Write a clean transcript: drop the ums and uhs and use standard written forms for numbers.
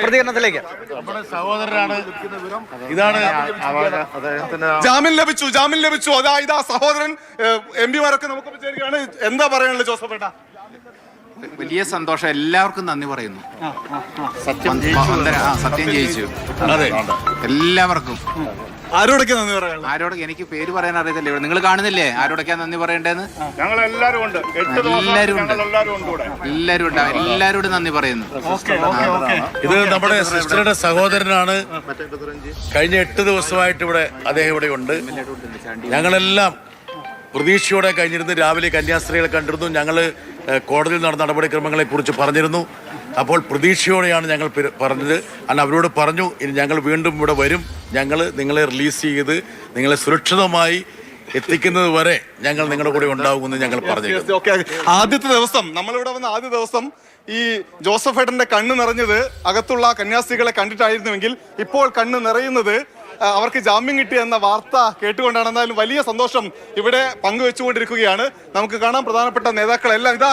പ്രതികരണത്തിലേക്ക്. നമ്മുടെ സഹോദരനാണ്. ഇതാണ് ജാമ്യം ലഭിച്ചു. ഇതാ സഹോദരൻ. എംപിമാരൊക്കെ നമുക്ക് ചേരുകയാണ്. എന്താ പറയാനുള്ളത് ജോസഫേട്ട? വലിയ സന്തോഷം. എല്ലാവർക്കും നന്ദി പറയുന്നു. സത്യം ജയിച്ചു. അതെ, എല്ലാവർക്കും. ആരോടൊക്കെ നന്ദി പറയാനുള്ളത്? ആരോടൊക്കെ എനിക്ക് പേര് പറയാൻ അറിയത്തില്ല. ഇവിടെ നിങ്ങൾ കാണുന്നില്ലേ ആരോടൊക്കെയാ നന്ദി പറയേണ്ടതെന്ന്? ഞങ്ങളെല്ലാവരും ഉണ്ട്. എല്ലാവരോടും നന്ദി പറയുന്നു. ഇത് നമ്മുടെ സിസ്റ്ററുടെ സഹോദരനാണ്. കഴിഞ്ഞ 8 ദിവസമായിട്ട് അദ്ദേഹം ഇവിടെ ഉണ്ട്. ഞങ്ങളെല്ലാം പ്രതീക്ഷയോടെ കഴിഞ്ഞിരുന്നു. രാവിലെ കന്യാസ്ത്രീകളെ കണ്ടിരുന്നു. ഞങ്ങൾ കോടതിയിൽ നടന്ന നടപടിക്രമങ്ങളെ കുറിച്ച് പറഞ്ഞിരുന്നു. അപ്പോൾ പ്രതീക്ഷയോടെയാണ് ഞങ്ങൾ പറഞ്ഞത്. അവരോട് പറഞ്ഞു, ഇനി ഞങ്ങൾ വീണ്ടും ഇവിടെ വരും. ഞങ്ങൾ നിങ്ങളെ റിലീസ് ചെയ്ത് നിങ്ങളെ സുരക്ഷിതമായി എത്തിക്കുന്നത് വരെ ഞങ്ങൾ നിങ്ങളുടെ കൂടെ ഉണ്ടാകുമെന്ന് ഞങ്ങൾ പറഞ്ഞു. ആദ്യത്തെ ദിവസം നമ്മളിവിടെ വന്ന ആദ്യ ദിവസം ഈ ജോസഫേട്ടന്റെ കണ്ണ് നിറഞ്ഞത് അകത്തുള്ള കന്യാസ്ത്രീകളെ കണ്ടിട്ടായിരുന്നുവെങ്കിൽ ഇപ്പോൾ കണ്ണ് നിറയുന്നത് അവർക്ക് ജാമ്യം കിട്ടി എന്ന വാർത്ത കേട്ടുകൊണ്ടാണ്. എന്നാലും വലിയ സന്തോഷം ഇവിടെ പങ്കുവെച്ചുകൊണ്ടിരിക്കുകയാണ്. നമുക്ക് കാണാം പ്രധാനപ്പെട്ട നേതാക്കളെല്ലാം ഇതാ